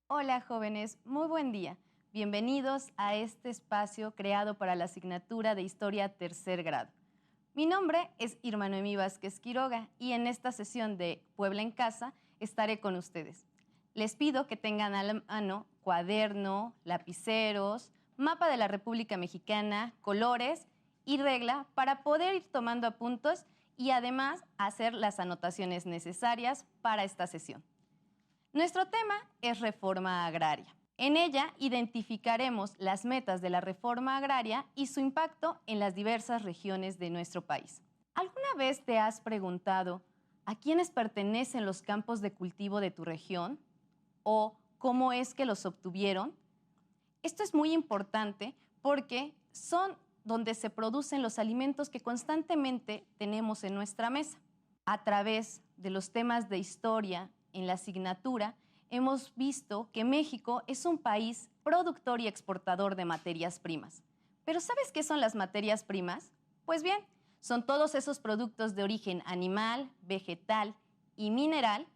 Hola jóvenes, muy buen día. Bienvenidos a este espacio creado para la asignatura de Historia Tercer Grado. Mi nombre es Irma Noemí Vázquez Quiroga y en esta sesión de Puebla en Casa estaré con ustedes. Les pido que tengan a la mano cuaderno, lapiceros, mapa de la República Mexicana, colores y regla para poder ir tomando apuntes y además hacer las anotaciones necesarias para esta sesión. Nuestro tema es reforma agraria. En ella identificaremos las metas de la reforma agraria y su impacto en las diversas regiones de nuestro país. ¿Alguna vez te has preguntado a quiénes pertenecen los campos de cultivo de tu región o cómo es que los obtuvieron? Esto es muy importante porque son donde se producen los alimentos que constantemente tenemos en nuestra mesa. A través de los temas de historia en la asignatura, hemos visto que México es un país productor y exportador de materias primas. ¿Pero sabes qué son las materias primas? Pues bien, son todos esos productos de origen animal, vegetal y mineral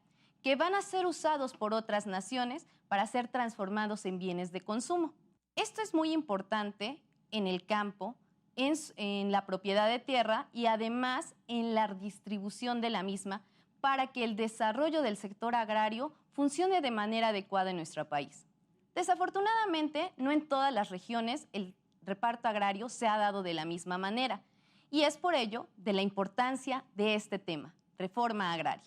que van a ser usados por otras naciones para ser transformados en bienes de consumo. Esto es muy importante en el campo, en la propiedad de tierra y además en la distribución de la misma para que el desarrollo del sector agrario funcione de manera adecuada en nuestro país. Desafortunadamente, no en todas las regiones el reparto agrario se ha dado de la misma manera y es por ello de la importancia de este tema, reforma agraria.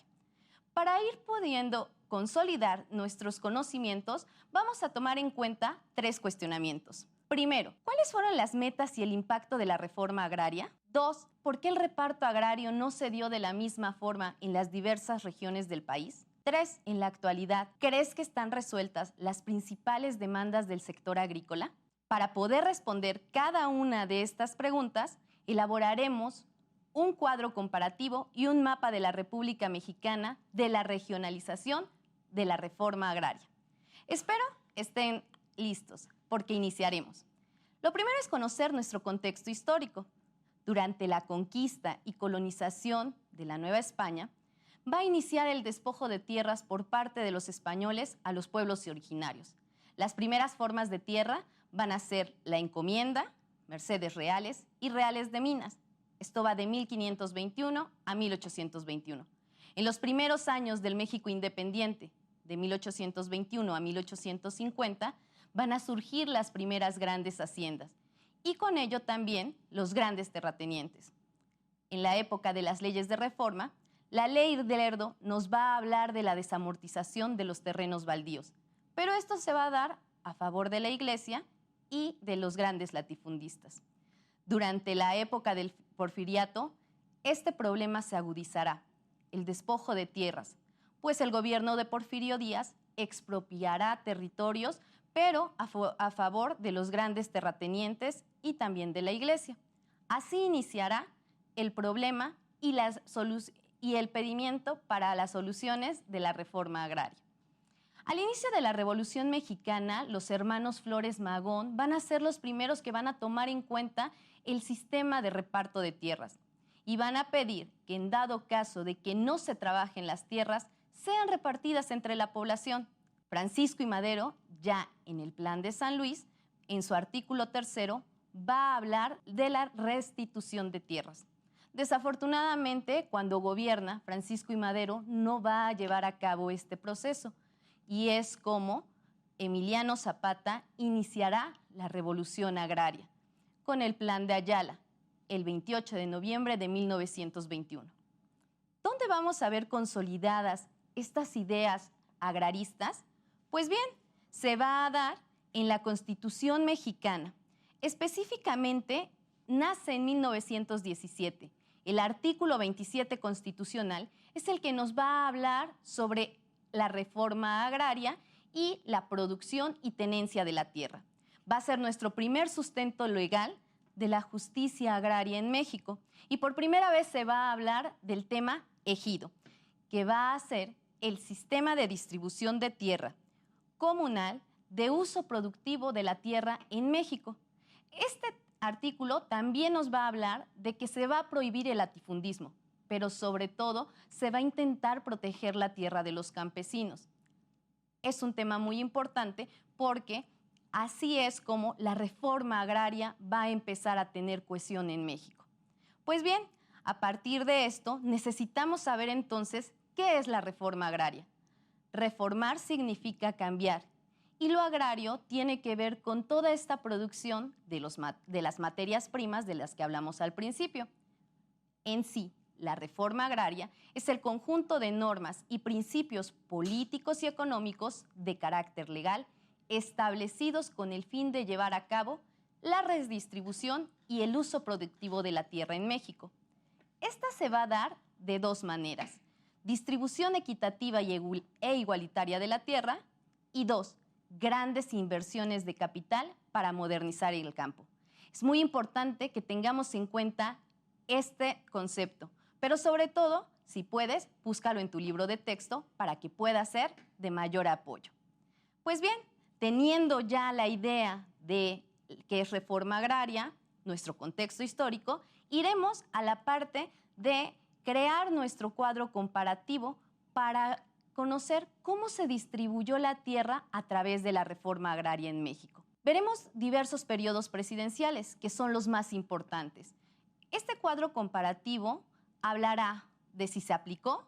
Para ir pudiendo consolidar nuestros conocimientos, vamos a tomar en cuenta 3 cuestionamientos. Primero, ¿cuáles fueron las metas y el impacto de la reforma agraria? 2, ¿por qué el reparto agrario no se dio de la misma forma en las diversas regiones del país? 3, en la actualidad, ¿crees que están resueltas las principales demandas del sector agrícola? Para poder responder cada una de estas preguntas, elaboraremos un cuadro comparativo y un mapa de la República Mexicana de la regionalización de la reforma agraria. Espero estén listos, porque iniciaremos. Lo primero es conocer nuestro contexto histórico. Durante la conquista y colonización de la Nueva España, va a iniciar el despojo de tierras por parte de los españoles a los pueblos originarios. Las primeras formas de tierra van a ser la encomienda, mercedes reales y reales de minas. Esto va de 1521 a 1821. En los primeros años del México independiente, de 1821 a 1850, van a surgir las primeras grandes haciendas y con ello también los grandes terratenientes. En la época de las leyes de reforma, la ley de Lerdo nos va a hablar de la desamortización de los terrenos baldíos, pero esto se va a dar a favor de la Iglesia y de los grandes latifundistas. Durante la época del Porfiriato, este problema se agudizará, el despojo de tierras, pues el gobierno de Porfirio Díaz expropiará territorios, pero a favor de los grandes terratenientes y también de la Iglesia. Así iniciará el problema y el pedimiento para las soluciones de la reforma agraria. Al inicio de la Revolución Mexicana, los hermanos Flores Magón van a ser los primeros que van a tomar en cuenta el sistema de reparto de tierras y van a pedir que en dado caso de que no se trabajen las tierras, sean repartidas entre la población. Francisco I. Madero, ya en el Plan de San Luis, en su artículo 3, va a hablar de la restitución de tierras. Desafortunadamente, cuando gobierna Francisco I. Madero, no va a llevar a cabo este proceso y es como Emiliano Zapata iniciará la revolución agraria con el Plan de Ayala, el 28 de noviembre de 1921. ¿Dónde vamos a ver consolidadas estas ideas agraristas? Pues bien, se va a dar en la Constitución mexicana. Específicamente, nace en 1917. El artículo 27 constitucional es el que nos va a hablar sobre la reforma agraria y la producción y tenencia de la tierra. Va a ser nuestro primer sustento legal de la justicia agraria en México y por primera vez se va a hablar del tema ejido, que va a ser el sistema de distribución de tierra comunal de uso productivo de la tierra en México. Este artículo también nos va a hablar de que se va a prohibir el latifundismo, pero sobre todo se va a intentar proteger la tierra de los campesinos. es un tema muy importante porque así es como la reforma agraria va a empezar a tener cohesión en México. Pues bien, a partir de esto necesitamos saber entonces qué es la reforma agraria. Reformar significa cambiar y lo agrario tiene que ver con toda esta producción de las materias primas de las que hablamos al principio. En sí, la reforma agraria es el conjunto de normas y principios políticos y económicos de carácter legal establecidos con el fin de llevar a cabo la redistribución y el uso productivo de la tierra en México. Esta se va a dar de dos maneras: distribución equitativa e igualitaria de la tierra, y dos, grandes inversiones de capital para modernizar el campo. Es muy importante que tengamos en cuenta este concepto, pero sobre todo, si puedes, búscalo en tu libro de texto para que pueda ser de mayor apoyo. Pues bien, teniendo ya la idea de qué es reforma agraria, nuestro contexto histórico, iremos a la parte de crear nuestro cuadro comparativo para conocer cómo se distribuyó la tierra a través de la reforma agraria en México. Veremos diversos periodos presidenciales, que son los más importantes. Este cuadro comparativo hablará de si se aplicó,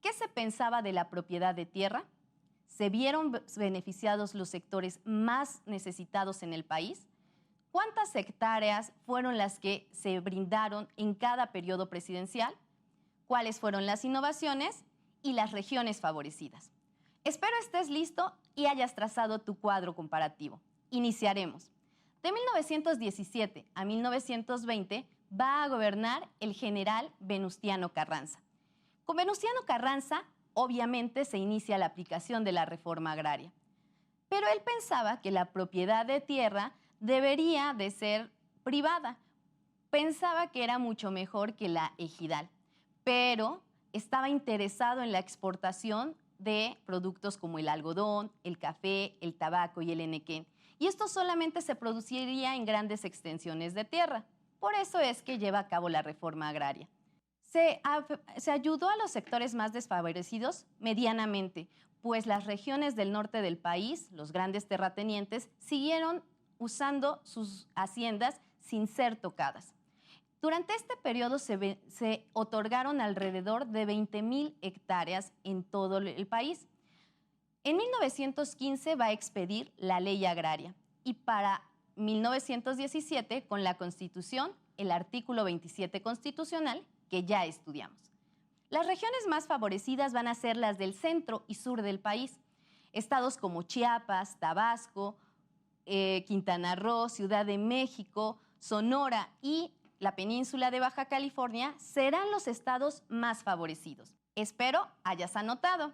qué se pensaba de la propiedad de tierra, se vieron beneficiados los sectores más necesitados en el país, cuántas hectáreas fueron las que se brindaron en cada periodo presidencial, cuáles fueron las innovaciones y las regiones favorecidas. Espero estés listo y hayas trazado tu cuadro comparativo. Iniciaremos. De 1917 a 1920 va a gobernar el general Venustiano Carranza. Con Venustiano Carranza, obviamente, se inicia la aplicación de la reforma agraria. Pero él pensaba que la propiedad de tierra debería de ser privada. Pensaba que era mucho mejor que la ejidal, pero estaba interesado en la exportación de productos como el algodón, el café, el tabaco y el henequén. Y esto solamente se produciría en grandes extensiones de tierra. Por eso es que lleva a cabo la reforma agraria. Se ayudó a los sectores más desfavorecidos medianamente, pues las regiones del norte del país, los grandes terratenientes, siguieron usando sus haciendas sin ser tocadas. Durante este periodo se otorgaron alrededor de 20,000 hectáreas en todo el país. En 1915 va a expedir la ley agraria y para 1917, con la Constitución, el artículo 27 constitucional, que ya estudiamos. Las regiones más favorecidas van a ser las del centro y sur del país. Estados como Chiapas, Tabasco, Quintana Roo, Ciudad de México, Sonora y la península de Baja California serán los estados más favorecidos. Espero hayas anotado.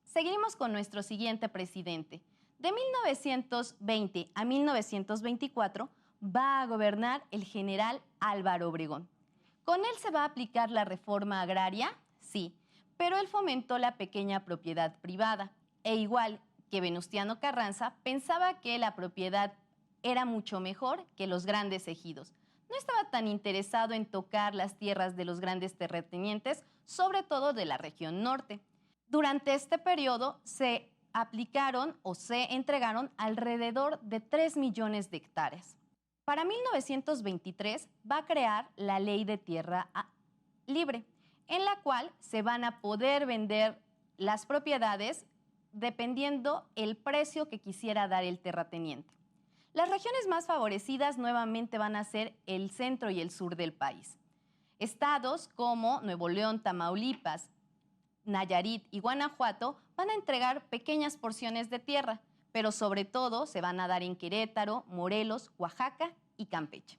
Seguimos con nuestro siguiente presidente. De 1920 a 1924 va a gobernar el general Álvaro Obregón. ¿Con él se va a aplicar la reforma agraria? Sí, pero él fomentó la pequeña propiedad privada. E igual que Venustiano Carranza, pensaba que la propiedad era mucho mejor que los grandes ejidos. No estaba tan interesado en tocar las tierras de los grandes terratenientes, sobre todo de la región norte. Durante este periodo se aplicaron o se entregaron alrededor de 3 millones de hectáreas. Para 1923 va a crear la Ley de Tierra Libre, en la cual se van a poder vender las propiedades dependiendo el precio que quisiera dar el terrateniente. Las regiones más favorecidas nuevamente van a ser el centro y el sur del país. Estados como Nuevo León, Tamaulipas, Nayarit y Guanajuato van a entregar pequeñas porciones de tierra, pero sobre todo se van a dar en Querétaro, Morelos, Oaxaca y Campeche.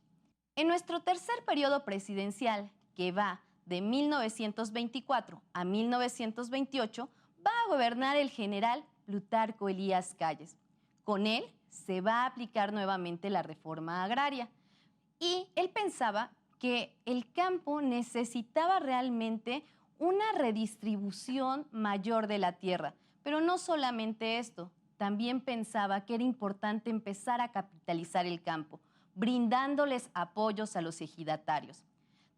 En nuestro tercer periodo presidencial, que va de 1924 a 1928, va a gobernar el general Plutarco Elías Calles. Con él se va a aplicar nuevamente la reforma agraria y él pensaba que el campo necesitaba realmente una redistribución mayor de la tierra, pero no solamente esto, también pensaba que era importante empezar a capitalizar el campo, brindándoles apoyos a los ejidatarios.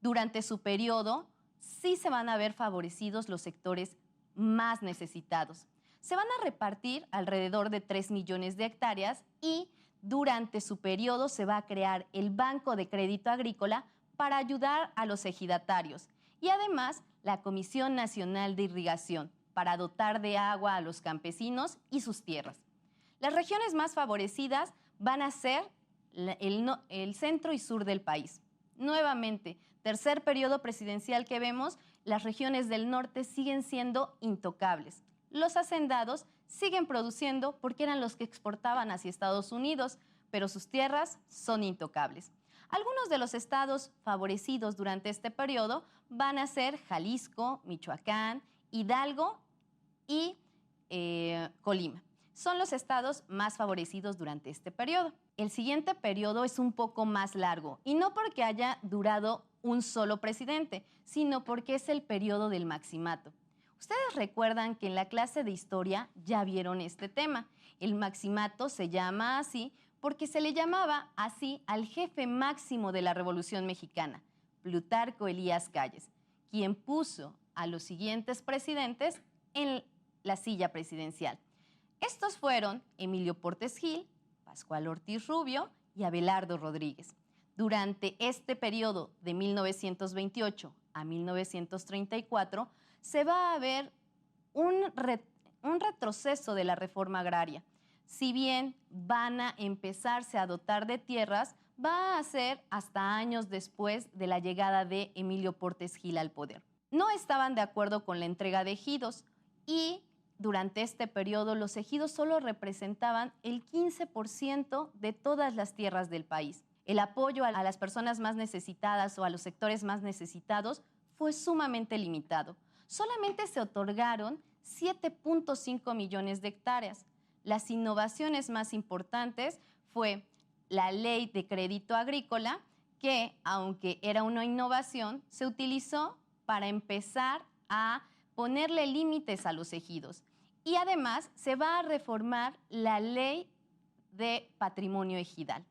Durante su periodo, sí se van a ver favorecidos los sectores más necesitados. Se van a repartir alrededor de 3 millones de hectáreas y durante su periodo se va a crear el Banco de Crédito Agrícola para ayudar a los ejidatarios y además la Comisión Nacional de Irrigación para dotar de agua a los campesinos y sus tierras. Las regiones más favorecidas van a ser el centro y sur del país. Nuevamente, tercer periodo presidencial que vemos, las regiones del norte siguen siendo intocables. Los hacendados siguen produciendo porque eran los que exportaban hacia Estados Unidos, pero sus tierras son intocables. Algunos de los estados favorecidos durante este periodo van a ser Jalisco, Michoacán, Hidalgo y Colima. Son los estados más favorecidos durante este periodo. El siguiente periodo es un poco más largo y no porque haya durado un solo presidente, sino porque es el periodo del maximato. Ustedes recuerdan que en la clase de historia ya vieron este tema. El maximato se llama así porque se le llamaba así al jefe máximo de la Revolución Mexicana, Plutarco Elías Calles, quien puso a los siguientes presidentes en la silla presidencial. Estos fueron Emilio Portes Gil, Pascual Ortiz Rubio y Abelardo Rodríguez. Durante este periodo de 1928 a 1934 se va a ver un retroceso de la reforma agraria. Si bien van a empezarse a dotar de tierras, va a ser hasta años después de la llegada de Emilio Portes Gil al poder. No estaban de acuerdo con la entrega de ejidos y durante este periodo los ejidos solo representaban el 15% de todas las tierras del país. El apoyo a las personas más necesitadas o a los sectores más necesitados fue sumamente limitado. Solamente se otorgaron 7.5 millones de hectáreas. Las innovaciones más importantes fue la Ley de Crédito Agrícola, que, aunque era una innovación, se utilizó para empezar a ponerle límites a los ejidos. Y además se va a reformar la Ley de Patrimonio Ejidal.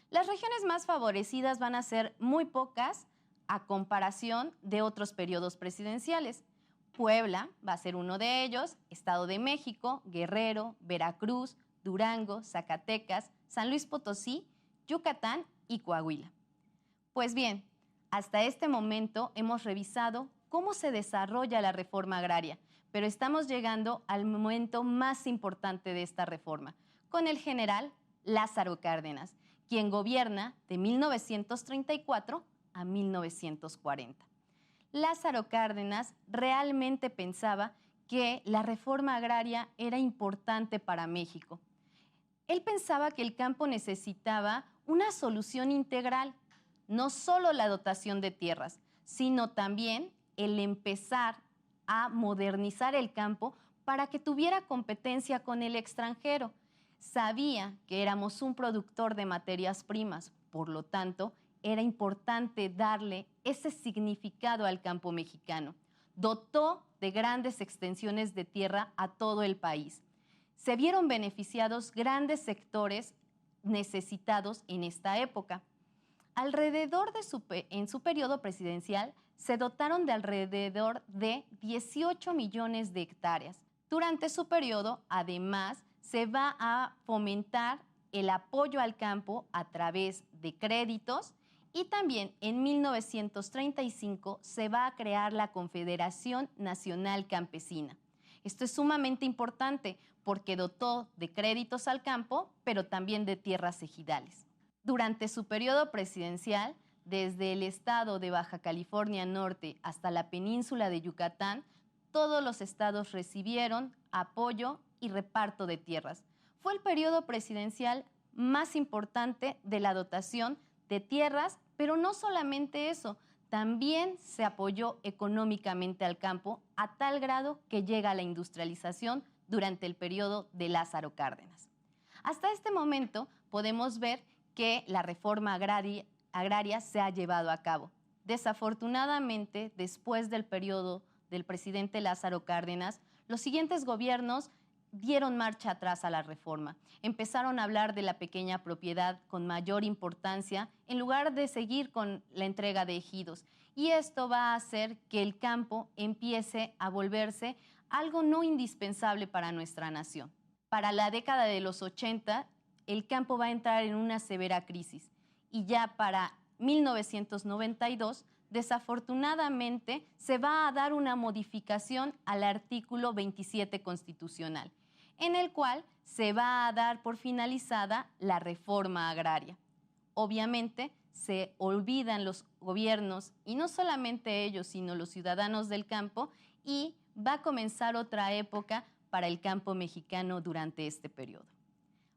Las regiones más favorecidas van a ser muy pocas a comparación de otros periodos presidenciales. Puebla va a ser uno de ellos, Estado de México, Guerrero, Veracruz, Durango, Zacatecas, San Luis Potosí, Yucatán y Coahuila. Pues bien, hasta este momento hemos revisado cómo se desarrolla la reforma agraria, pero estamos llegando al momento más importante de esta reforma, con el general Lázaro Cárdenas, quien gobierna de 1934 a 1940. Lázaro Cárdenas realmente pensaba que la reforma agraria era importante para México. Él pensaba que el campo necesitaba una solución integral, no solo la dotación de tierras, sino también el empezar a modernizar el campo para que tuviera competencia con el extranjero. Sabía que éramos un productor de materias primas, por lo tanto, era importante darle ese significado al campo mexicano. Dotó de grandes extensiones de tierra a todo el país. Se vieron beneficiados grandes sectores necesitados en esta época. En su periodo presidencial, se dotaron de alrededor de 18 millones de hectáreas. Durante su periodo, además, se va a fomentar el apoyo al campo a través de créditos y también en 1935 se va a crear la Confederación Nacional Campesina. Esto es sumamente importante porque dotó de créditos al campo, pero también de tierras ejidales. Durante su periodo presidencial, desde el estado de Baja California Norte hasta la península de Yucatán, todos los estados recibieron apoyo y reparto de tierras. Fue el periodo presidencial más importante de la dotación de tierras, pero no solamente eso, también se apoyó económicamente al campo a tal grado que llega la industrialización durante el periodo de Lázaro Cárdenas. Hasta este momento podemos ver que la reforma agraria se ha llevado a cabo. Desafortunadamente, después del periodo del presidente Lázaro Cárdenas, los siguientes gobiernos dieron marcha atrás a la reforma. Empezaron a hablar de la pequeña propiedad con mayor importancia en lugar de seguir con la entrega de ejidos. Y esto va a hacer que el campo empiece a volverse algo no indispensable para nuestra nación. Para la década de los 80, el campo va a entrar en una severa crisis y ya para 1992, desafortunadamente, se va a dar una modificación al artículo 27 constitucional, en el cual se va a dar por finalizada la reforma agraria. Obviamente, se olvidan los gobiernos, y no solamente ellos, sino los ciudadanos del campo, y va a comenzar otra época para el campo mexicano durante este periodo.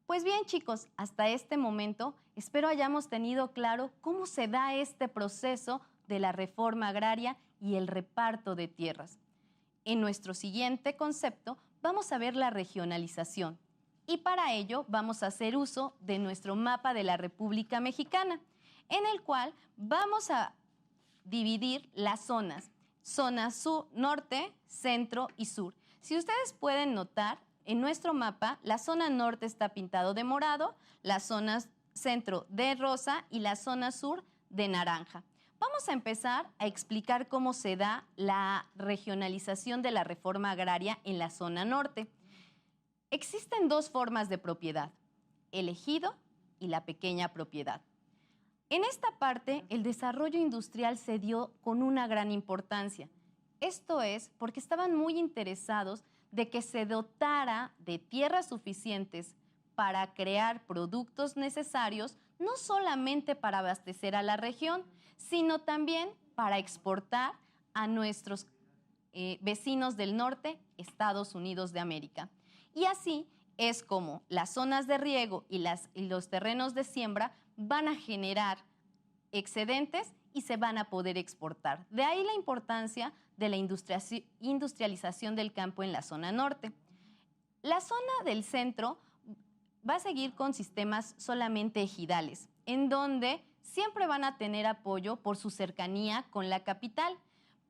Pues bien, chicos, hasta este momento espero hayamos tenido claro cómo se da este proceso de la reforma agraria y el reparto de tierras. En nuestro siguiente concepto vamos a ver la regionalización y para ello vamos a hacer uso de nuestro mapa de la República Mexicana, en el cual vamos a dividir las zonas, zona sur, norte, centro y sur. Si ustedes pueden notar, en nuestro mapa, la zona norte está pintado de morado, la zona centro de rosa y la zona sur de naranja. Vamos a empezar a explicar cómo se da la regionalización de la reforma agraria en la zona norte. Existen dos formas de propiedad, el ejido y la pequeña propiedad. En esta parte, el desarrollo industrial se dio con una gran importancia. Esto es porque estaban muy interesados de que se dotara de tierras suficientes para crear productos necesarios, no solamente para abastecer a la región, sino también para exportar a nuestros vecinos del norte, Estados Unidos de América. Y así es como las zonas de riego y los terrenos de siembra van a generar excedentes y se van a poder exportar. De ahí la importancia de la industrialización del campo en la zona norte. La zona del centro va a seguir con sistemas solamente ejidales, en donde siempre van a tener apoyo por su cercanía con la capital,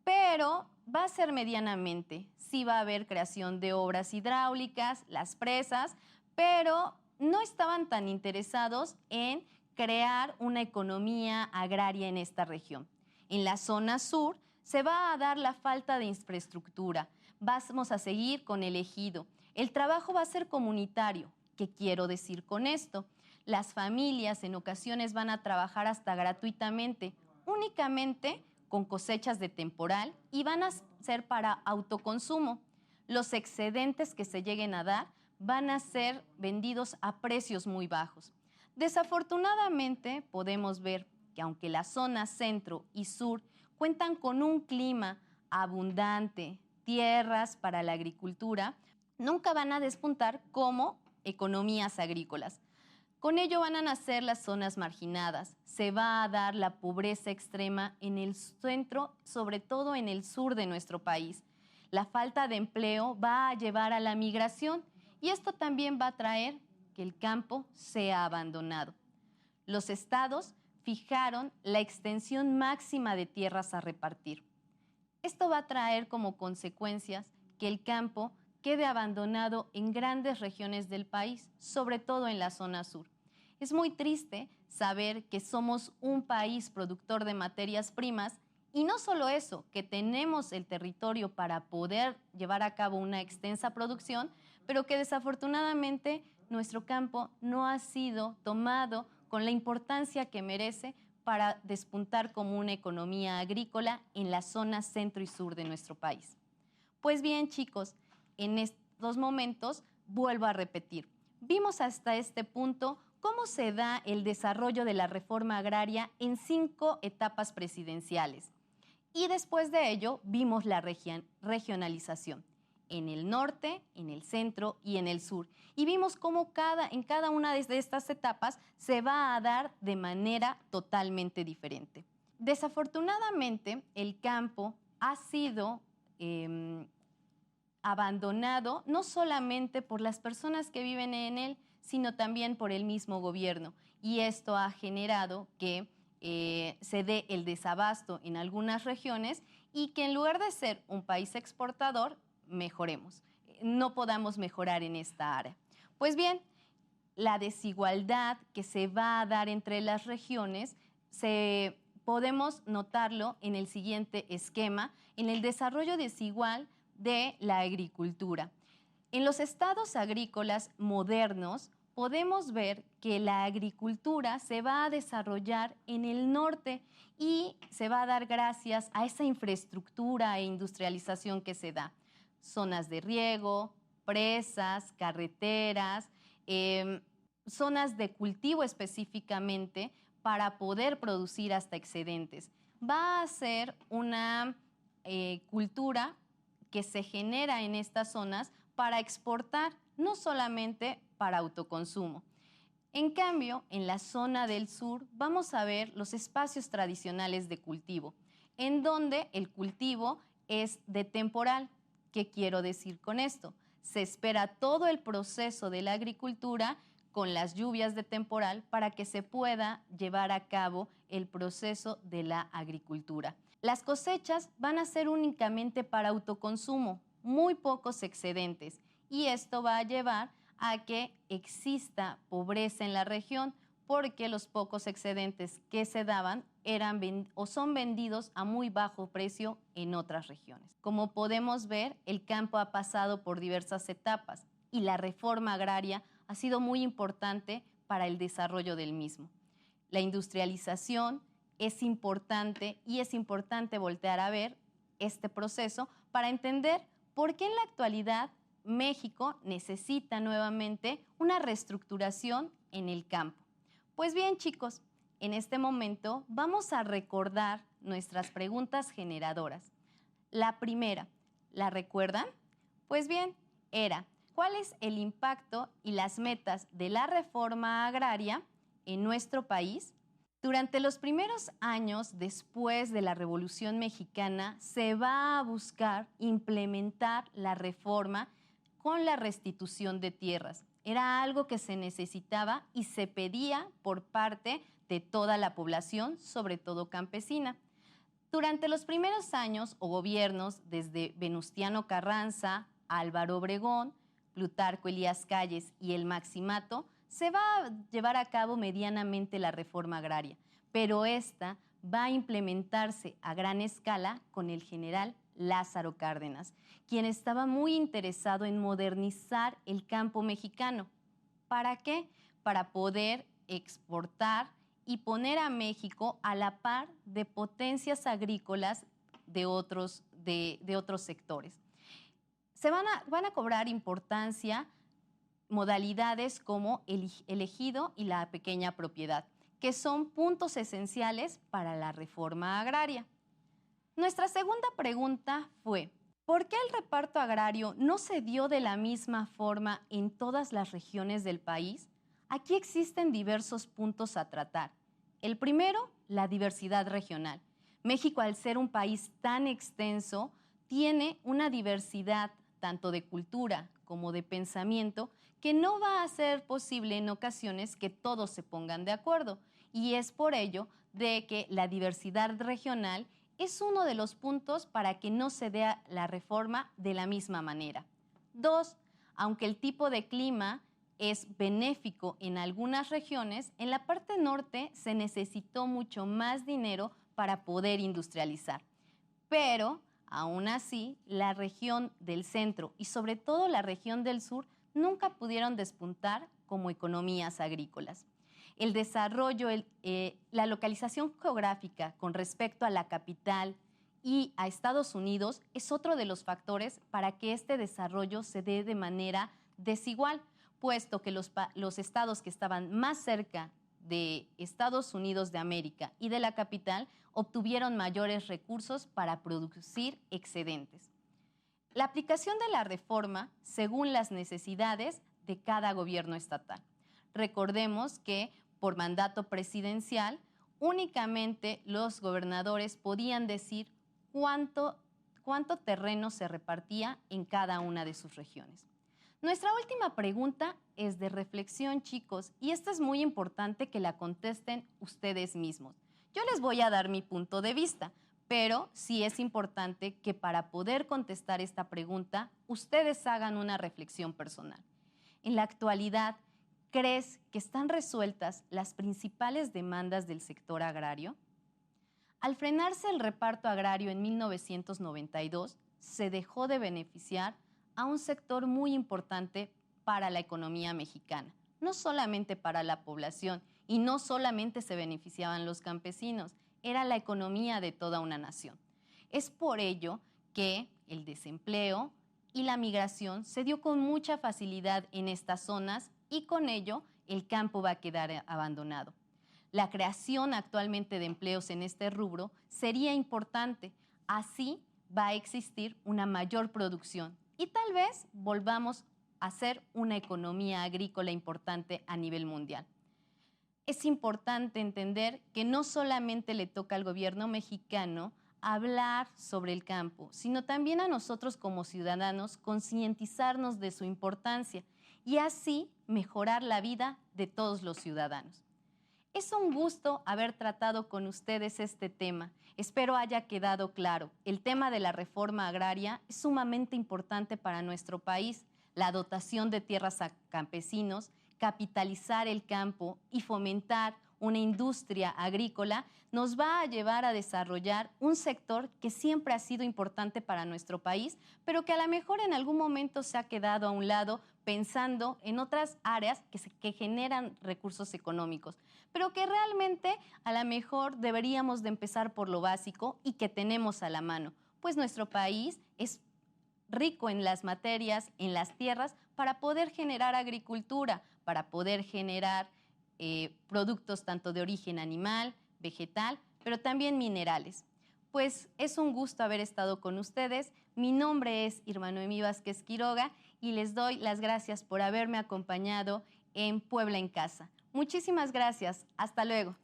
pero va a ser medianamente. Sí va a haber creación de obras hidráulicas, las presas, pero no estaban tan interesados en crear una economía agraria en esta región. En la zona sur se va a dar la falta de infraestructura. Vamos a seguir con el ejido. El trabajo va a ser comunitario. ¿Qué quiero decir con esto? Las familias en ocasiones van a trabajar hasta gratuitamente, únicamente con cosechas de temporal y van a ser para autoconsumo. Los excedentes que se lleguen a dar van a ser vendidos a precios muy bajos. Desafortunadamente, podemos ver que aunque la zona centro y sur cuentan con un clima abundante, tierras para la agricultura, nunca van a despuntar como economías agrícolas. Con ello van a nacer las zonas marginadas, se va a dar la pobreza extrema en el centro, sobre todo en el sur de nuestro país. La falta de empleo va a llevar a la migración y esto también va a traer que el campo sea abandonado. Los estados fijaron la extensión máxima de tierras a repartir. Esto va a traer como consecuencias que el campo quede abandonado en grandes regiones del país, sobre todo en la zona sur. Es muy triste saber que somos un país productor de materias primas y no solo eso, que tenemos el territorio para poder llevar a cabo una extensa producción, pero que desafortunadamente nuestro campo no ha sido tomado con la importancia que merece para despuntar como una economía agrícola en la zona centro y sur de nuestro país. Pues bien, chicos, en estos momentos vuelvo a repetir. Vimos hasta este punto cómo se da el desarrollo de la reforma agraria en 5 etapas presidenciales. Y después de ello vimos la regionalización en el norte, en el centro y en el sur. Y vimos cómo en cada una de estas etapas se va a dar de manera totalmente diferente. Desafortunadamente, el campo ha sido abandonado no solamente por las personas que viven en él, sino también por el mismo gobierno. Y esto ha generado que se dé el desabasto en algunas regiones y que en lugar de ser un país exportador, mejoremos, no podamos mejorar en esta área. Pues bien, la desigualdad que se va a dar entre las regiones podemos notarlo en el siguiente esquema. En el desarrollo desigual de la agricultura. En los estados agrícolas modernos podemos ver que la agricultura se va a desarrollar en el norte y se va a dar gracias a esa infraestructura e industrialización que se da. Zonas de riego, presas, carreteras, zonas de cultivo específicamente para poder producir hasta excedentes. Va a ser una cultura que se genera en estas zonas para exportar, no solamente para autoconsumo. En cambio, en la zona del sur vamos a ver los espacios tradicionales de cultivo, en donde el cultivo es de temporal. ¿Qué quiero decir con esto? Se espera todo el proceso de la agricultura con las lluvias de temporal para que se pueda llevar a cabo el proceso de la agricultura. Las cosechas van a ser únicamente para autoconsumo, muy pocos excedentes, y esto va a llevar a que exista pobreza en la región porque los pocos excedentes que se daban eran o son vendidos a muy bajo precio en otras regiones. Como podemos ver, el campo ha pasado por diversas etapas y la reforma agraria ha sido muy importante para el desarrollo del mismo. La industrialización es importante y es importante voltear a ver este proceso para entender por qué en la actualidad México necesita nuevamente una reestructuración en el campo. Pues bien, chicos, en este momento vamos a recordar nuestras preguntas generadoras. La primera, ¿la recuerdan? Pues bien, era, ¿cuál es el impacto y las metas de la reforma agraria en nuestro país? Durante los primeros años después de la Revolución Mexicana se va a buscar implementar la reforma con la restitución de tierras. Era algo que se necesitaba y se pedía por parte de toda la población, sobre todo campesina. Durante los primeros años o gobiernos, desde Venustiano Carranza, Álvaro Obregón, Plutarco Elías Calles y el Maximato, se va a llevar a cabo medianamente la reforma agraria, pero esta va a implementarse a gran escala con el general Lázaro Cárdenas, quien estaba muy interesado en modernizar el campo mexicano. ¿Para qué? Para poder exportar y poner a México a la par de potencias agrícolas de otros sectores. Van a cobrar importancia modalidades como el ejido y la pequeña propiedad, que son puntos esenciales para la reforma agraria. Nuestra segunda pregunta fue, ¿por qué el reparto agrario no se dio de la misma forma en todas las regiones del país? Aquí existen diversos puntos a tratar. El primero, la diversidad regional. México, al ser un país tan extenso, tiene una diversidad tanto de cultura como de pensamiento que no va a ser posible en ocasiones que todos se pongan de acuerdo. Y es por ello de que la diversidad regional es uno de los puntos para que no se dé la reforma de la misma manera. 2. Aunque el tipo de clima es benéfico en algunas regiones, en la parte norte se necesitó mucho más dinero para poder industrializar. Pero, aún así, la región del centro y sobre todo la región del sur nunca pudieron despuntar como economías agrícolas. El desarrollo, la localización geográfica con respecto a la capital y a Estados Unidos es otro de los factores para que este desarrollo se dé de manera desigual, puesto que los estados que estaban más cerca de Estados Unidos de América y de la capital obtuvieron mayores recursos para producir excedentes. La aplicación de la reforma según las necesidades de cada gobierno estatal. Recordemos que por mandato presidencial, únicamente los gobernadores podían decir cuánto terreno se repartía en cada una de sus regiones. Nuestra última pregunta es de reflexión, chicos, y esta es muy importante que la contesten ustedes mismos. Yo les voy a dar mi punto de vista, pero sí es importante que para poder contestar esta pregunta, ustedes hagan una reflexión personal. En la actualidad, ¿crees que están resueltas las principales demandas del sector agrario? Al frenarse el reparto agrario en 1992, se dejó de beneficiar a un sector muy importante para la economía mexicana, no solamente para la población y no solamente se beneficiaban los campesinos, era la economía de toda una nación. Es por ello que el desempleo y la migración se dio con mucha facilidad en estas zonas y con ello el campo va a quedar abandonado. La creación actualmente de empleos en este rubro sería importante, así va a existir una mayor producción y tal vez volvamos a ser una economía agrícola importante a nivel mundial. Es importante entender que no solamente le toca al gobierno mexicano hablar sobre el campo, sino también a nosotros como ciudadanos concientizarnos de su importancia y así mejorar la vida de todos los ciudadanos. Es un gusto haber tratado con ustedes este tema. Espero haya quedado claro. El tema de la reforma agraria es sumamente importante para nuestro país. La dotación de tierras a campesinos, capitalizar el campo y fomentar una industria agrícola nos va a llevar a desarrollar un sector que siempre ha sido importante para nuestro país, pero que a lo mejor en algún momento se ha quedado a un lado pensando en otras áreas que generan recursos económicos, pero que realmente a lo mejor deberíamos de empezar por lo básico y que tenemos a la mano, pues nuestro país es rico en las materias, en las tierras, para poder generar agricultura, para poder generar productos tanto de origen animal, vegetal, pero también minerales. Pues es un gusto haber estado con ustedes. Mi nombre es Irma Noemí Vázquez Quiroga y les doy las gracias por haberme acompañado en Puebla en Casa. Muchísimas gracias. Hasta luego.